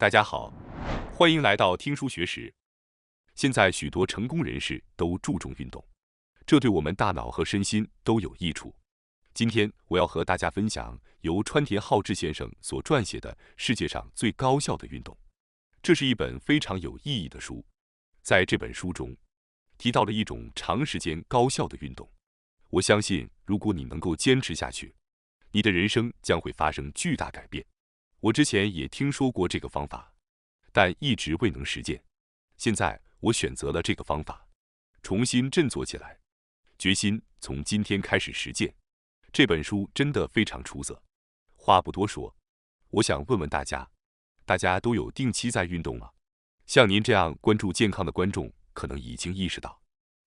大家好，欢迎来到听书学史。现在许多成功人士都注重运动，这对我们大脑和身心都有益处。今天我要和大家分享由川田浩之先生所撰写的《世界上最高效的运动》。这是一本非常有意义的书。在这本书中，提到了一种长时间高效的运动。我相信，如果你能够坚持下去，你的人生将会发生巨大改变。我之前也听说过这个方法，但一直未能实践。现在我选择了这个方法，重新振作起来，决心从今天开始实践。这本书真的非常出色。话不多说，我想问问大家，大家都有定期在运动吗？像您这样关注健康的观众，可能已经意识到，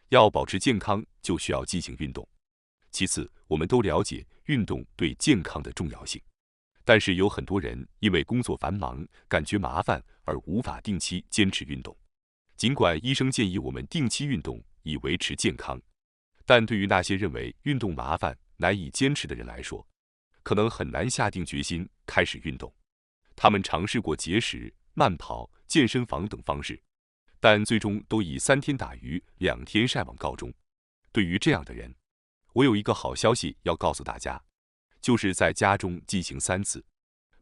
要保持健康就需要进行运动。其次，我们都了解运动对健康的重要性，但是有很多人因为工作繁忙，感觉麻烦而无法定期坚持运动。尽管医生建议我们定期运动以维持健康，但对于那些认为运动麻烦、难以坚持的人来说，可能很难下定决心开始运动。他们尝试过节食、慢跑、健身房等方式，但最终都以3天打鱼2天晒网告终。对于这样的人，我有一个好消息要告诉大家，就是在家中进行3次，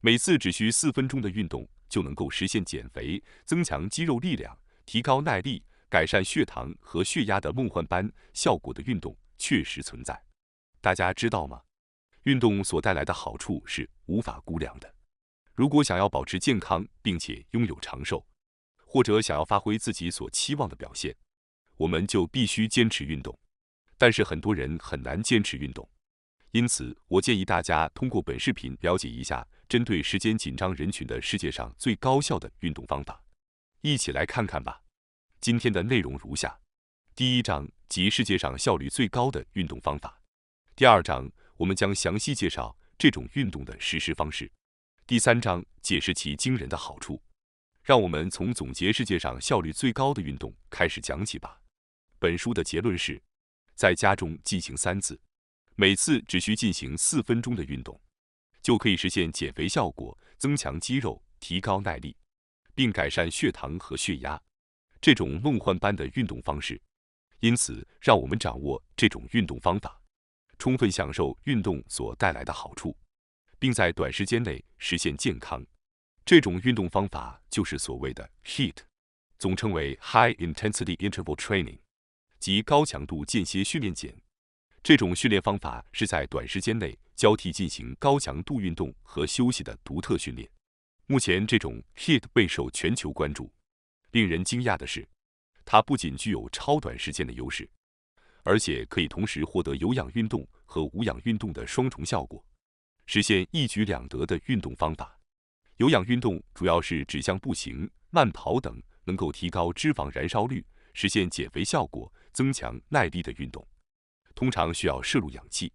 每次只需4分钟的运动，就能够实现减肥、增强肌肉力量、提高耐力、改善血糖和血压的梦幻般效果的运动确实存在。大家知道吗？运动所带来的好处是无法估量的。如果想要保持健康并且拥有长寿，或者想要发挥自己所期望的表现，我们就必须坚持运动。但是很多人很难坚持运动，因此我建议大家通过本视频了解一下针对时间紧张人群的世界上最高效的运动方法。一起来看看吧。今天的内容如下：第1章即世界上效率最高的运动方法。第2章我们将详细介绍这种运动的实施方式。第3章解释其惊人的好处。让我们从总结世界上效率最高的运动开始讲起吧。本书的结论是，在家中进行3次，每次只需进行4分钟的运动，就可以实现减肥效果、增强肌肉、提高耐力，并改善血糖和血压。这种梦幻般的运动方式，因此让我们掌握这种运动方法，充分享受运动所带来的好处，并在短时间内实现健康。这种运动方法就是所谓的 HIIT， 总称为 High Intensity Interval Training， 即高强度间歇训练减。这种训练方法是在短时间内交替进行高强度运动和休息的独特训练。目前这种 HIIT 备受全球关注。令人惊讶的是，它不仅具有超短时间的优势，而且可以同时获得有氧运动和无氧运动的双重效果，实现一举两得的运动方法。有氧运动主要是指像步行、慢跑等能够提高脂肪燃烧率、实现减肥效果、增强耐力的运动，通常需要摄入氧气；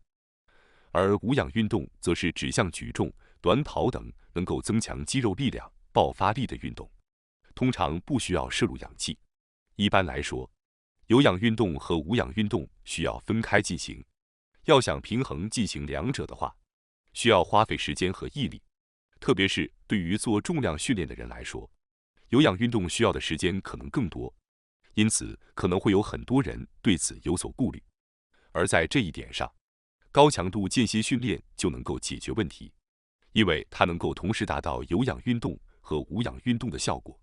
而无氧运动则是指向举重、短跑等能够增强肌肉力量、爆发力的运动，通常不需要摄入氧气。一般来说，有氧运动和无氧运动需要分开进行。要想平衡进行两者的话，需要花费时间和毅力。特别是对于做重量训练的人来说，有氧运动需要的时间可能更多，因此可能会有很多人对此有所顾虑。而在这一点上，高强度间歇训练就能够解决问题，因为它能够同时达到有氧运动和无氧运动的效果，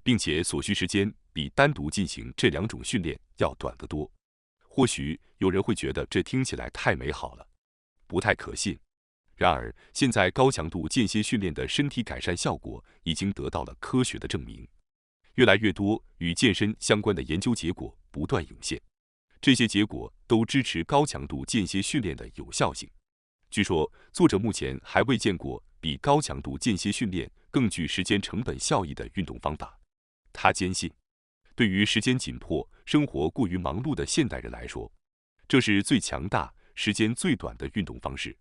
并且所需时间比单独进行这2种训练要短得多。或许有人会觉得这听起来太美好了，不太可信。然而，现在高强度间歇训练的身体改善效果已经得到了科学的证明，越来越多与健身相关的研究结果不断涌现，这些结果都支持高强度间歇训练的有效性。据说，作者目前还未见过比高强度间歇训练更具时间成本效益的运动方法。他坚信，对于时间紧迫、生活过于忙碌的现代人来说，这是最强大、时间最短的运动方式。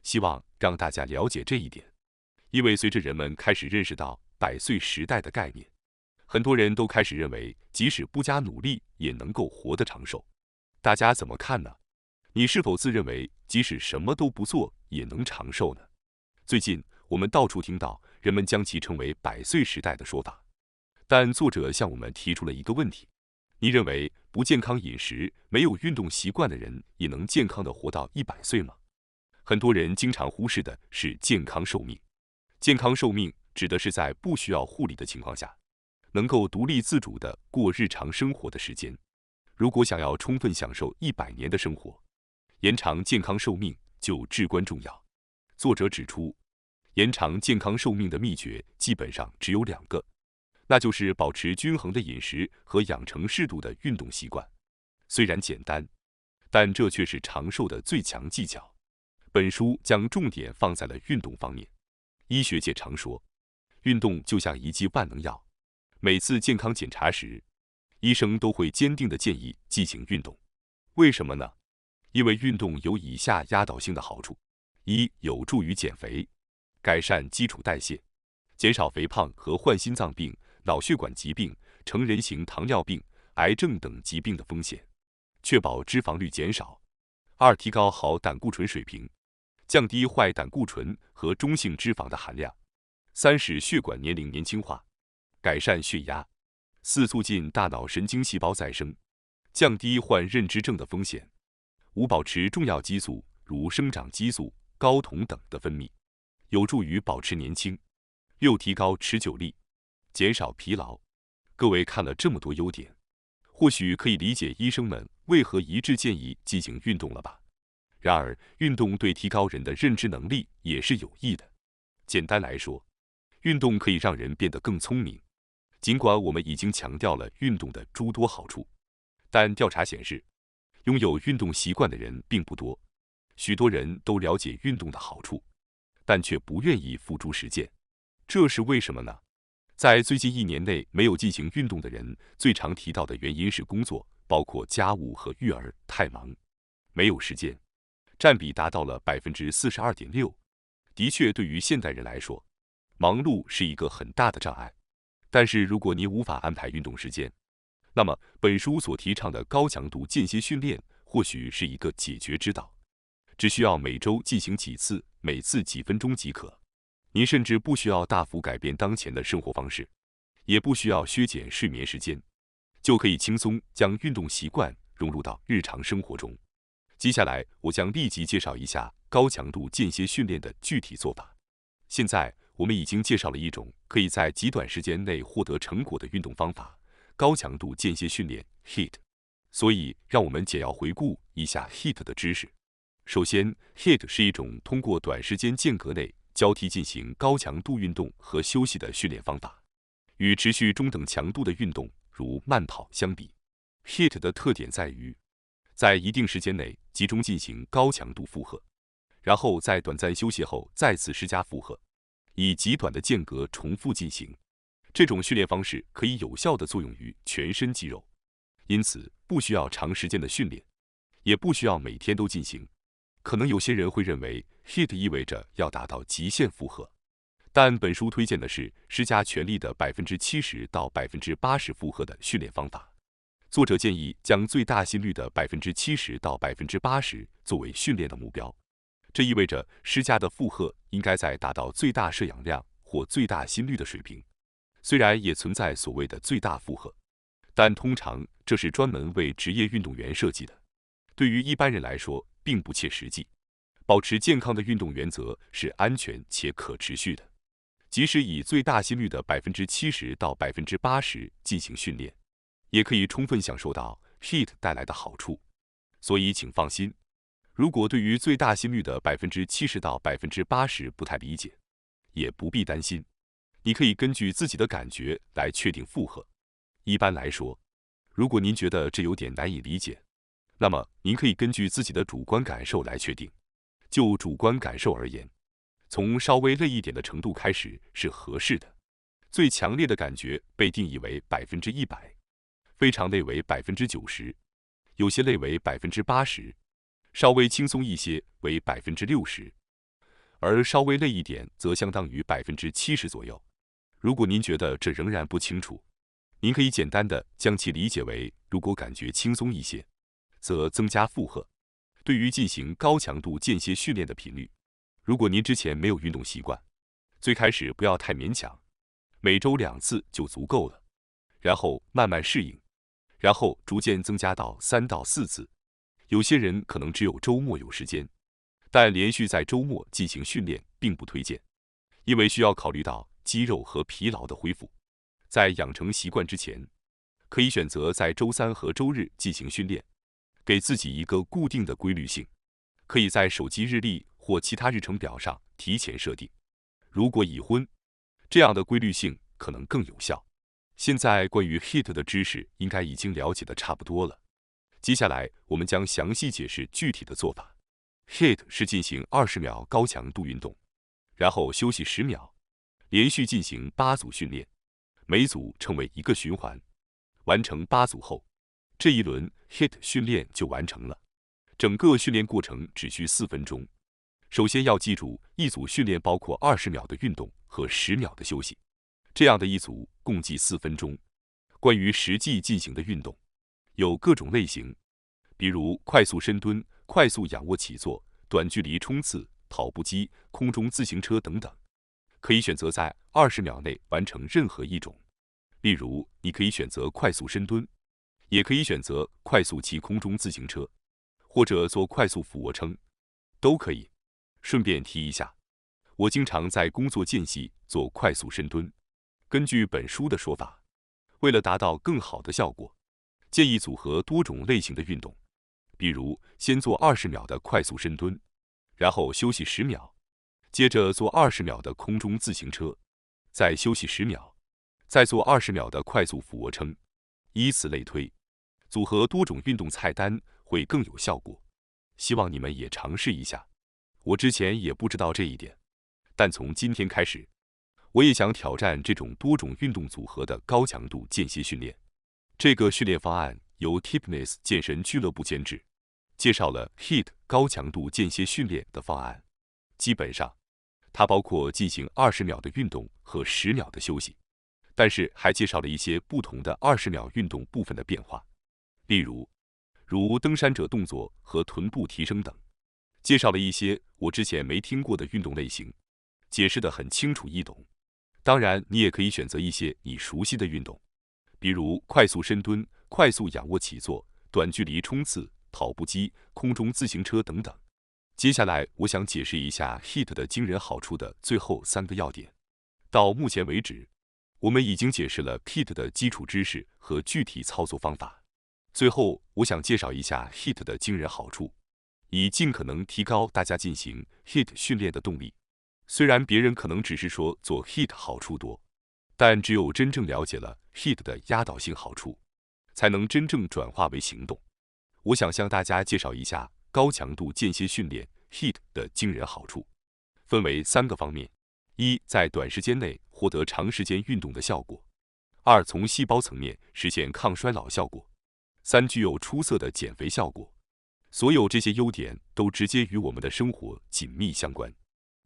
希望让大家了解这一点，因为随着人们开始认识到100岁时代的概念，很多人都开始认为，即使不加努力也能够活得长寿。大家怎么看呢？你是否自认为即使什么都不做也能长寿呢？最近我们到处听到人们将其称为100岁时代的说法。但作者向我们提出了一个问题：你认为不健康饮食、没有运动习惯的人也能健康地活到100岁吗？很多人经常忽视的是健康寿命。健康寿命指的是在不需要护理的情况下，能够独立自主地过日常生活的时间。如果想要充分享受100年的生活，延长健康寿命就至关重要。作者指出，延长健康寿命的秘诀基本上只有2个，那就是保持均衡的饮食和养成适度的运动习惯。虽然简单，但这却是长寿的最强技巧。本书将重点放在了运动方面。医学界常说，运动就像一剂万能药。每次健康检查时，医生都会坚定地建议进行运动。为什么呢？因为运动有以下压倒性的好处：一、有助于减肥，改善基础代谢，减少肥胖和患心脏病、脑血管疾病、成人型糖尿病、癌症等疾病的风险，确保脂肪率减少。二、提高好胆固醇水平，降低坏胆固醇和中性脂肪的含量。三、使血管年龄年轻化，改善血压。四、促进大脑神经细胞再生，降低患认知症的风险。五、保持重要激素如生长激素、睾酮等的分泌，有助于保持年轻。六、提高持久力，减少疲劳。各位看了这么多优点，或许可以理解医生们为何一致建议进行运动了吧？然而，运动对提高人的认知能力也是有益的。简单来说，运动可以让人变得更聪明。尽管我们已经强调了运动的诸多好处，但调查显示，拥有运动习惯的人并不多。许多人都了解运动的好处，但却不愿意付诸实践。这是为什么呢？在最近1年内没有进行运动的人，最常提到的原因是工作，包括家务和育儿太忙，没有时间，占比达到了42.6%。的确，对于现代人来说，忙碌是一个很大的障碍。但是如果你无法安排运动时间，那么本书所提倡的高强度间歇训练或许是一个解决之道。只需要每周进行几次，每次几分钟即可。您甚至不需要大幅改变当前的生活方式，也不需要削减睡眠时间，就可以轻松将运动习惯融入到日常生活中。接下来，我将立即介绍一下高强度间歇训练的具体做法。现在，我们已经介绍了一种可以在极短时间内获得成果的运动方法——高强度间歇训练 （HIIT）。所以，让我们简要回顾一下 HIIT 的知识。首先 ，HIIT 是一种通过短时间间隔内交替进行高强度运动和休息的训练方法。与持续中等强度的运动，如慢跑相比 ，HIIT 的特点在于在一定时间内集中进行高强度负荷，然后在短暂休息后再次施加负荷，以极短的间隔重复进行。这种训练方式可以有效地作用于全身肌肉，因此不需要长时间的训练，也不需要每天都进行。可能有些人会认为 HIIT 意味着要达到极限负荷，但本书推荐的是施加全力的70%到80%负荷的训练方法。作者建议将最大心率的70%到80%作为训练的目标，这意味着施加的负荷应该在达到最大摄氧量或最大心率的水平。虽然也存在所谓的最大负荷，但通常这是专门为职业运动员设计的，对于一般人来说并不切实际。保持健康的运动原则是安全且可持续的，即使以最大心率的70%到80%进行训练，也可以充分享受到 HIIT 带来的好处。所以请放心，如果对于最大心率的70%到80%不太理解，也不必担心，你可以根据自己的感觉来确定负荷。一般来说，如果您觉得这有点难以理解，那么您可以根据自己的主观感受来确定。就主观感受而言，从稍微累一点的程度开始是合适的。最强烈的感觉被定义为100%，非常累为90%，有些累为80%，稍微轻松一些为60%，而稍微累一点则相当于70%左右。如果您觉得这仍然不清楚，您可以简单的将其理解为，如果感觉轻松一些，则增加负荷。对于进行高强度间歇训练的频率，如果您之前没有运动习惯，最开始不要太勉强，每周2次就足够了，然后慢慢适应，然后逐渐增加到3到4次。有些人可能只有周末有时间，但连续在周末进行训练并不推荐，因为需要考虑到肌肉和疲劳的恢复。在养成习惯之前，可以选择在周3和周日进行训练，给自己一个固定的规律性。可以在手机日历或其他日程表上提前设定。如果已婚，这样的规律性可能更有效。现在关于 HIIT 的知识应该已经了解的差不多了。接下来我们将详细解释具体的做法。HIIT 是进行20秒高强度运动，然后休息10秒，连续进行8组训练，每组称为1个循环。完成8组后，这一轮 HIIT 训练就完成了。整个训练过程只需4分钟。首先要记住，一组训练包括20秒的运动和10秒的休息，这样的一组共计4分钟。关于实际进行的运动，有各种类型，比如快速深蹲、快速仰卧起坐、短距离冲刺、跑步机、空中自行车等等。可以选择在20秒内完成任何一种。例如，你可以选择快速深蹲，也可以选择快速骑空中自行车，或者做快速俯卧撑，都可以。顺便提一下，我经常在工作间隙做快速深蹲。根据本书的说法，为了达到更好的效果，建议组合多种类型的运动，比如先做20秒的快速深蹲，然后休息10秒，接着做20秒的空中自行车，再休息10秒，再做20秒的快速俯卧撑，以此类推。组合多种运动菜单会更有效果，希望你们也尝试一下。我之前也不知道这一点，但从今天开始，我也想挑战这种多种运动组合的高强度间歇训练。这个训练方案由 Tipness 健身俱乐部监制，介绍了 HIIT 高强度间歇训练的方案。基本上，它包括进行20秒的运动和10秒的休息，但是还介绍了一些不同的20秒运动部分的变化，例如登山者动作和臀部提升等。介绍了一些我之前没听过的运动类型，解释得很清楚易懂。当然，你也可以选择一些你熟悉的运动，比如快速深蹲、快速仰卧起坐、短距离冲刺、跑步机、空中自行车等等。接下来，我想解释一下 HIIT 的惊人好处的最后3个要点。到目前为止，我们已经解释了 HIIT 的基础知识和具体操作方法。最后，我想介绍一下 HIIT 的惊人好处，以尽可能提高大家进行 HIIT 训练的动力。虽然别人可能只是说做 HIIT 好处多，但只有真正了解了 HIIT 的压倒性好处，才能真正转化为行动。我想向大家介绍一下高强度间歇训练 HIIT 的惊人好处，分为3个方面：一，在短时间内获得长时间运动的效果；二，从细胞层面实现抗衰老效果；三，具有出色的减肥效果。所有这些优点都直接与我们的生活紧密相关，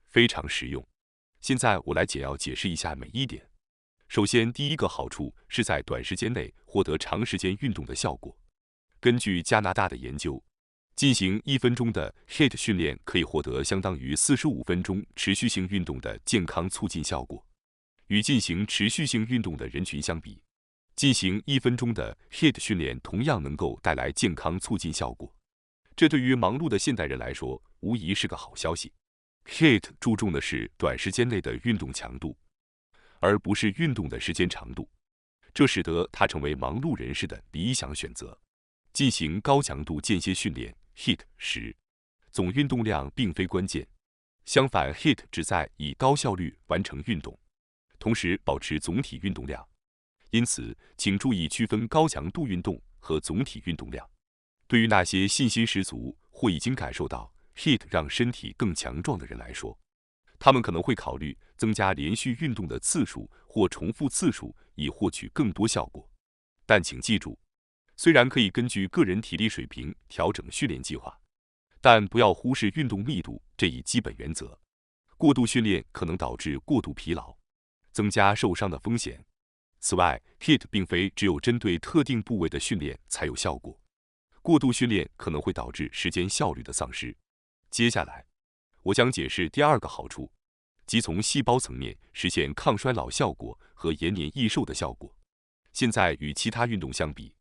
非常实用。现在我来简要解释一下每一点。首先，第一个好处是在短时间内获得长时间运动的效果。根据加拿大的研究，进行1分钟的 HIIT 训练可以获得相当于45分钟持续性运动的健康促进效果。与进行持续性运动的人群相比，进行1分钟的 HIIT 训练同样能够带来健康促进效果。这对于忙碌的现代人来说，无疑是个好消息。HIIT 注重的是短时间内的运动强度，而不是运动的时间长度，这使得它成为忙碌人士的理想选择。进行高强度间歇训练 HIIT 时，总运动量并非关键，相反 HIIT 旨在以高效率完成运动，同时保持总体运动量。因此，请注意区分高强度运动和总体运动量。对于那些信心十足或已经感受到 HIIT 让身体更强壮的人来说，他们可能会考虑增加连续运动的次数或重复次数，以获取更多效果。但请记住，虽然可以根据个人体力水平调整训练计划，但不要忽视运动密度这一基本原则。过度训练可能导致过度疲劳，增加受伤的风险。此外 ，HIIT 并非只有针对特定部位的训练才有效果。过度训练可能会导致时间效率的丧失。接下来，我将解释第2个好处。即从细胞层面实现抗衰老效果和延年益寿的效果。现在与其他运动相比，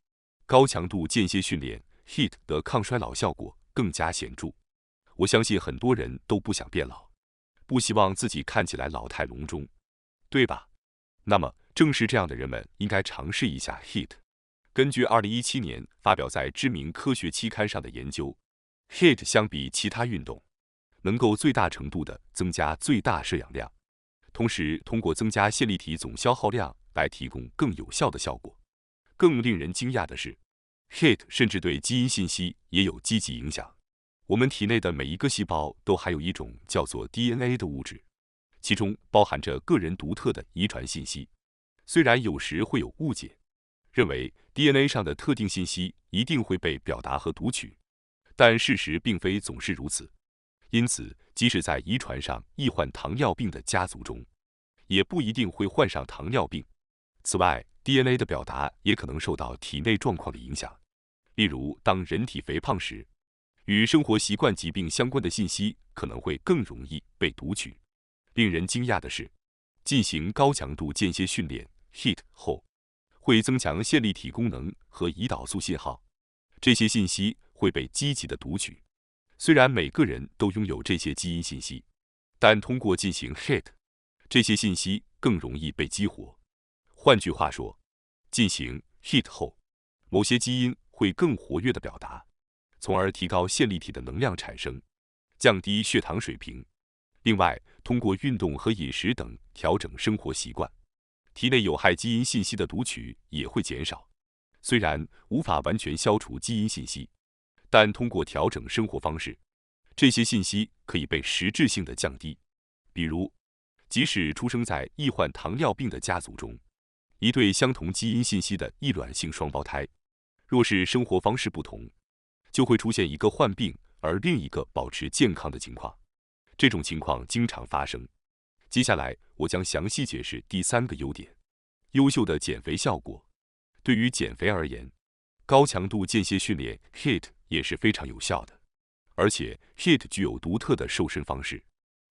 高强度间歇训练 HIIT 的抗衰老效果更加显著。我相信很多人都不想变老，不希望自己看起来老态龙钟，对吧？那么正是这样的人们应该尝试一下 HIIT。根据2017年发表在知名科学期刊上的研究， HIIT 相比其他运动，能够最大程度地增加最大摄氧量，同时通过增加线粒体总消耗量来提供更有效的效果。更令人惊讶的是， HIIT 甚至对基因信息也有积极影响。我们体内的每一个细胞都含有一种叫做 DNA 的物质，其中包含着个人独特的遗传信息。虽然有时会有误解，认为 DNA 上的特定信息一定会被表达和读取，但事实并非总是如此。因此，即使在遗传上易患糖尿病的家族中，也不一定会患上糖尿病。此外， DNA 的表达也可能受到体内状况的影响。例如，当人体肥胖时，与生活习惯疾病相关的信息可能会更容易被读取。令人惊讶的是，进行高强度间歇训练 HIIT 后，会增强线粒体功能和胰岛素信号，这些信息会被积极的读取。虽然每个人都拥有这些基因信息，但通过进行 HIIT， 这些信息更容易被激活。换句话说，进行 HIIT 后，某些基因会更活跃地表达，从而提高线粒体的能量产生，降低血糖水平。另外，通过运动和饮食等调整生活习惯，体内有害基因信息的读取也会减少。虽然无法完全消除基因信息，但通过调整生活方式，这些信息可以被实质性的降低。比如，即使出生在易患糖尿病的家族中，一对相同基因信息的异卵性双胞胎，若是生活方式不同，就会出现一个患病而另一个保持健康的情况。这种情况经常发生。接下来，我将详细解释第3个优点：优秀的减肥效果。对于减肥而言，高强度间歇训练 HIIT 也是非常有效的，而且 HIIT 具有独特的瘦身方式。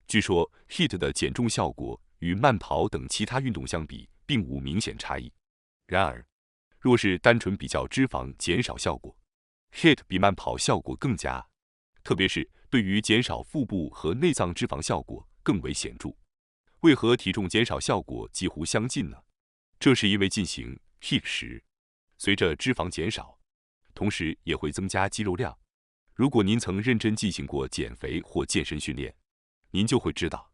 据说 HIIT 的减重效果与慢跑等其他运动相比，并无明显差异。然而，若是单纯比较脂肪减少效果， HIIT 比慢跑效果更佳，特别是对于减少腹部和内脏脂肪效果更为显著。为何体重减少效果几乎相近呢？这是因为进行 HIIT 时，随着脂肪减少，同时也会增加肌肉量。如果您曾认真进行过减肥或健身训练，您就会知道，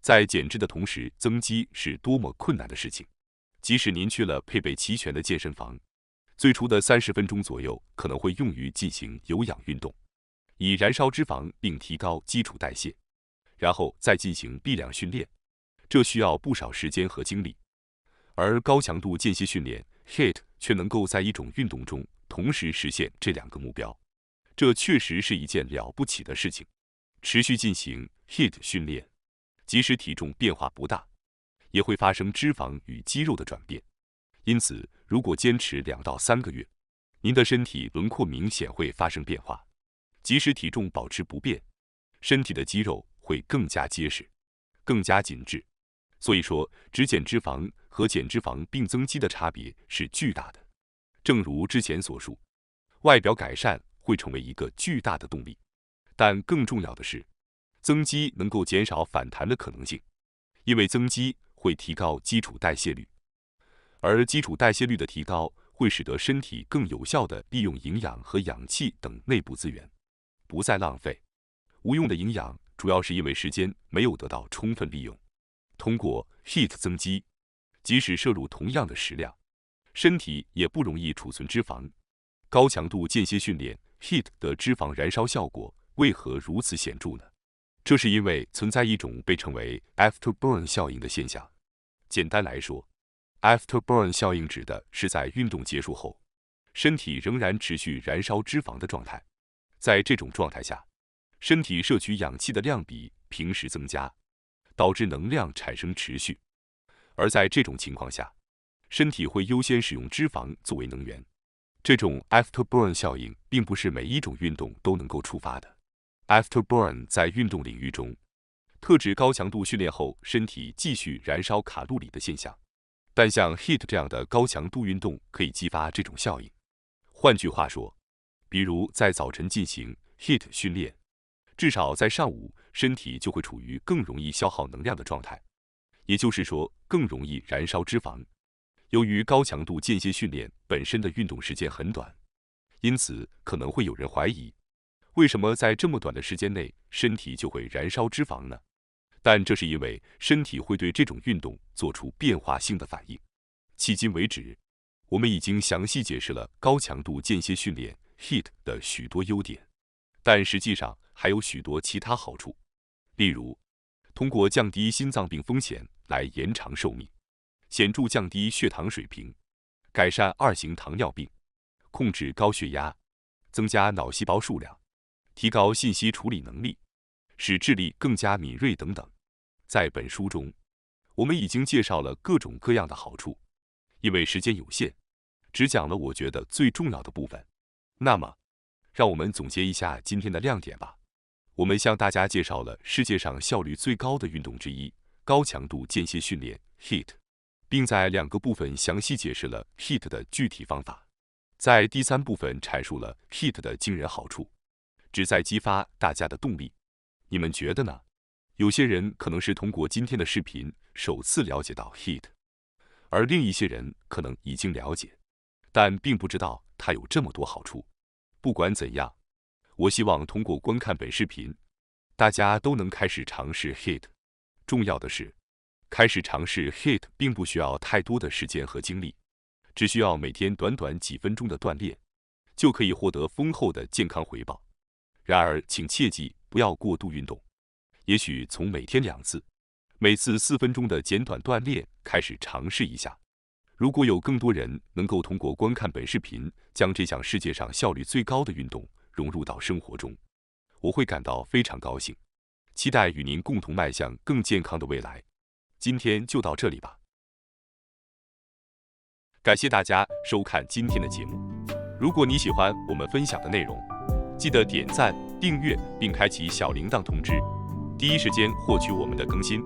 在减脂的同时增肌是多么困难的事情。即使您去了配备齐全的健身房，最初的30分钟左右可能会用于进行有氧运动，以燃烧脂肪并提高基础代谢，然后再进行力量训练，这需要不少时间和精力。而高强度间歇训练 HIIT 却能够在一种运动中同时实现这2个目标，这确实是一件了不起的事情。持续进行 HIIT 训练，即使体重变化不大，也会发生脂肪与肌肉的转变。因此，如果坚持2到3个月，您的身体轮廓明显会发生变化。即使体重保持不变，身体的肌肉会更加结实，更加紧致。所以说，只减脂肪和减脂肪并增肌的差别是巨大的。正如之前所述，外表改善会成为一个巨大的动力，但更重要的是，增肌能够减少反弹的可能性，因为增肌会提高基础代谢率，而基础代谢率的提高会使得身体更有效地利用营养和氧气等内部资源，不再浪费无用的营养，主要是因为时间没有得到充分利用。通过 HIIT 增肌，即使摄入同样的食量，身体也不容易储存脂肪。高强度间歇训练 HIIT 的脂肪燃烧效果为何如此显著呢？这是因为存在一种被称为 afterburn 效应的现象。简单来说， afterburn 效应指的是在运动结束后，身体仍然持续燃烧脂肪的状态。在这种状态下，身体摄取氧气的量比平时增加，导致能量产生持续。而在这种情况下，身体会优先使用脂肪作为能源。这种 afterburn 效应并不是每一种运动都能够触发的。afterburn 在运动领域中特指高强度训练后身体继续燃烧卡路里的现象。但像 HIIT 这样的高强度运动可以激发这种效应。换句话说，比如在早晨进行 HIIT 训练，至少在上午身体就会处于更容易消耗能量的状态，也就是说更容易燃烧脂肪。由于高强度间歇训练本身的运动时间很短，因此可能会有人怀疑，为什么在这么短的时间内身体就会燃烧脂肪呢？但这是因为身体会对这种运动做出变化性的反应。迄今为止，我们已经详细解释了高强度间歇训练 HIIT 的许多优点，但实际上还有许多其他好处，例如通过降低心脏病风险来延长寿命，显著降低血糖水平，改善2型糖尿病，控制高血压，增加脑细胞数量，提高信息处理能力，使智力更加敏锐等等。在本书中，我们已经介绍了各种各样的好处，因为时间有限，只讲了我觉得最重要的部分。那么，让我们总结一下今天的亮点吧。我们向大家介绍了世界上效率最高的运动之一——高强度间歇训练 HIIT， 并在2个部分详细解释了 HIIT 的具体方法。在第3部分阐述了 HIIT 的惊人好处，旨在激发大家的动力。你们觉得呢？有些人可能是通过今天的视频首次了解到 HIIT， 而另一些人可能已经了解，但并不知道它有这么多好处。不管怎样，我希望通过观看本视频，大家都能开始尝试 HIIT。重要的是，开始尝试 HIIT 并不需要太多的时间和精力，只需要每天短短几分钟的锻炼，就可以获得丰厚的健康回报。然而，请切记不要过度运动。也许从每天2次，每次4分钟的简短锻炼开始尝试一下。如果有更多人能够通过观看本视频，将这项世界上效率最高的运动融入到生活中，我会感到非常高兴。期待与您共同迈向更健康的未来。今天就到这里吧。感谢大家收看今天的节目。如果你喜欢我们分享的内容，记得点赞、订阅并开启小铃铛通知，第一时间获取我们的更新。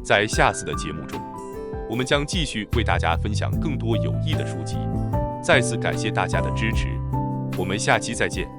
在下次的节目中，我们将继续为大家分享更多有益的书籍。再次感谢大家的支持，我们下期再见。